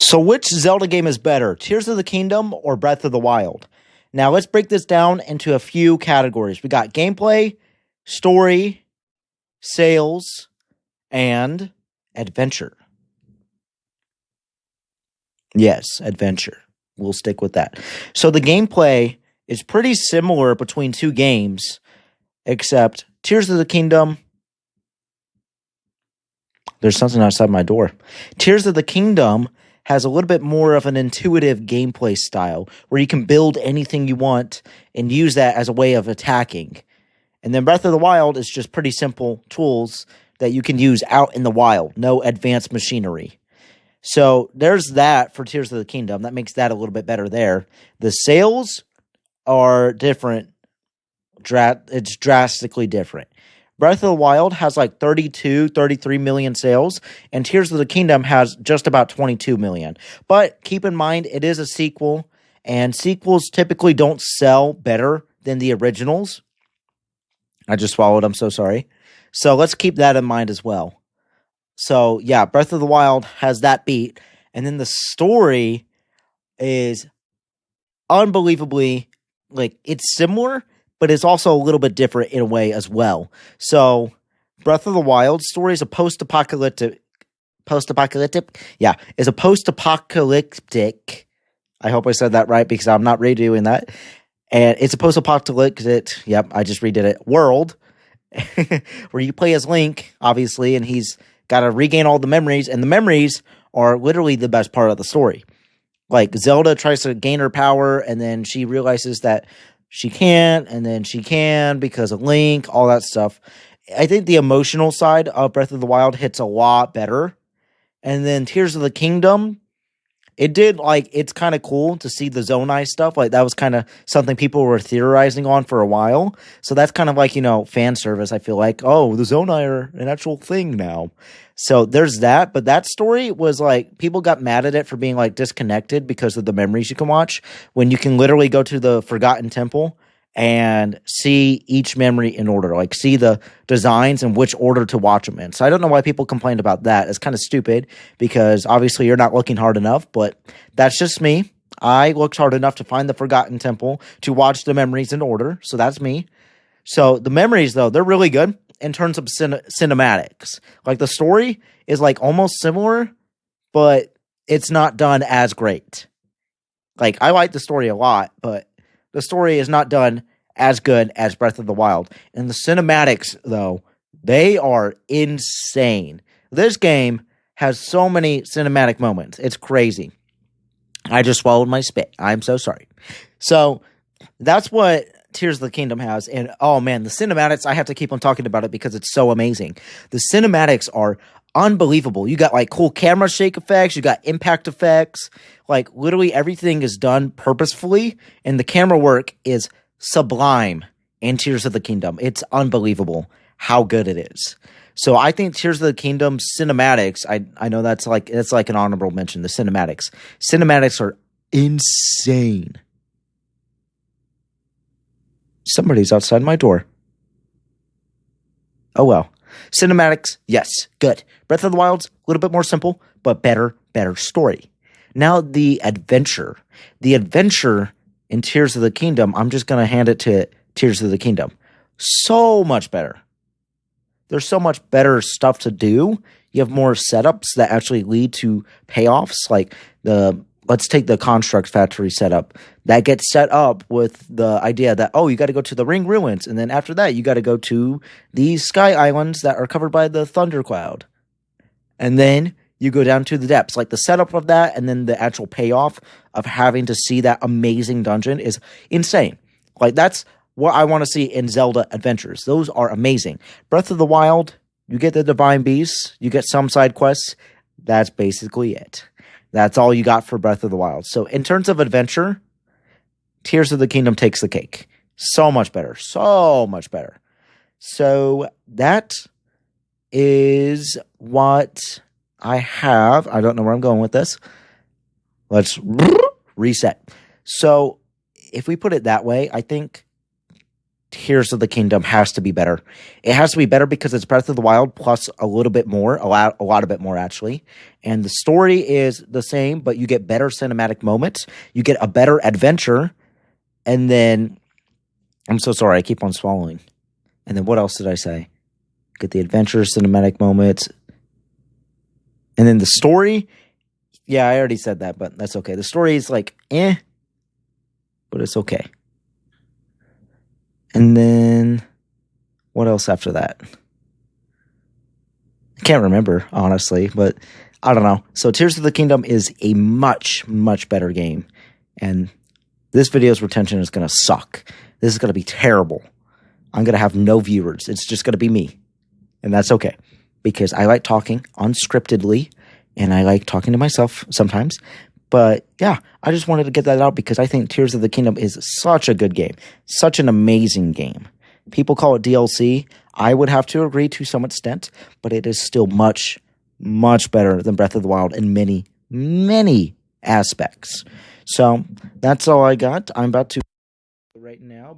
So which Zelda game is better, Tears of the Kingdom or Breath of the Wild? Now let's break this down into a few categories. We got gameplay, story, sales, and adventure. Yes, adventure. We'll stick with that. So the gameplay is pretty similar between two games, except Tears of the Kingdom. There's something outside my door. Tears of the Kingdom has a little bit more of an intuitive gameplay style where you can build anything you want and use that as a way of attacking. And then Breath of the Wild is just pretty simple tools that you can use out in the wild. No advanced machinery. So there's that for Tears of the Kingdom. That makes that a little bit better there. The sales are different. It's drastically different. Breath of the Wild has like 33 million sales, and Tears of the Kingdom has just about 22 million. But keep in mind, it is a sequel, and sequels typically don't sell better than the originals. I just swallowed, I'm so sorry. So let's keep that in mind as well. So yeah, Breath of the Wild has that beat, and then the story is unbelievably, like, it's similar, but it's also a little bit different in a way as well. So, Breath of the Wild story is a post-apocalyptic, is a post-apocalyptic, I hope I said that right because I'm not redoing that, and it's a post-apocalyptic, I just redid it, world, where you play as Link, obviously, and he's got to regain all the memories, and the memories are literally the best part of the story. Like, Zelda tries to gain her power, and then she realizes that she can't, and then she can because of Link, all that stuff. I think the emotional side of Breath of the Wild hits a lot better. And then Tears of the Kingdom, it's kind of cool to see the Zonai stuff. Like, that was kind of something people were theorizing on for a while. So that's kind of like, fan service. I feel like, oh, the Zonai are an actual thing now. So there's that. But that story was like, people got mad at it for being like disconnected because of the memories you can watch, when you can literally go to the Forgotten Temple and see each memory in order, like see the designs and which order to watch them in. So I don't know why people complained about that. It's kind of stupid because obviously you're not looking hard enough, but that's just me. I looked hard enough to find the Forgotten Temple to watch the memories in order. So that's me. So the memories, though, they're really good in terms of cinematics. Like, the story is like almost similar, but it's not done as great. Like, I like the story a lot, but the story is not done as good as Breath of the Wild. And the cinematics, though, they are insane. This game has so many cinematic moments. It's crazy. I just swallowed my spit. I'm so sorry. So that's what Tears of the Kingdom has. And oh man, the cinematics, I have to keep on talking about it because it's so amazing. The cinematics are unbelievable. You got like cool camera shake effects, you got impact effects, like literally everything is done purposefully, and the camera work is sublime in Tears of the Kingdom. It's unbelievable how good it is. So I think Tears of the Kingdom cinematics, I know that's like an honorable mention, the cinematics. Cinematics are insane. Somebody's outside my door. Oh well. Cinematics, yes, good. Breath of the Wild's a little bit more simple, but better story. Now the adventure. The adventure in Tears of the Kingdom, I'm just going to hand it to Tears of the Kingdom. So much better. There's so much better stuff to do. You have more setups that actually lead to payoffs. Like let's take the Construct Factory setup. That gets set up with the idea that, oh, you got to go to the Ring Ruins. And then after that, you got to go to these Sky Islands that are covered by the Thundercloud. And then you go down to the depths. Like the setup of that and then the actual payoff of having to see that amazing dungeon is insane. Like, that's what I want to see in Zelda adventures. Those are amazing. Breath of the Wild, you get the Divine Beasts, you get some side quests. That's basically it. That's all you got for Breath of the Wild. So in terms of adventure, Tears of the Kingdom takes the cake. So much better. So much better. So that is what I have. I don't know where I'm going with this. Let's reset. So if we put it that way, I think Tears of the Kingdom has to be better. It has to be better because it's Breath of the Wild plus a little bit more, a lot of bit more actually. And the story is the same, but you get better cinematic moments. You get a better adventure. And then, I'm so sorry, I keep on swallowing. And then what else did I say? Get the adventure, cinematic moments. And then the story, yeah, I already said that, but that's okay. The story is like, but it's okay. And then, what else after that? I can't remember, honestly, but I don't know. So Tears of the Kingdom is a much, much better game. And this video's retention is going to suck. This is going to be terrible. I'm going to have no viewers. It's just going to be me. And that's okay. Because I like talking unscriptedly. And I like talking to myself sometimes. But yeah, I just wanted to get that out because I think Tears of the Kingdom is such a good game. Such an amazing game. People call it DLC. I would have to agree to some extent. But it is still much, much better than Breath of the Wild in many, many aspects. So that's all I got. I'm about to right now.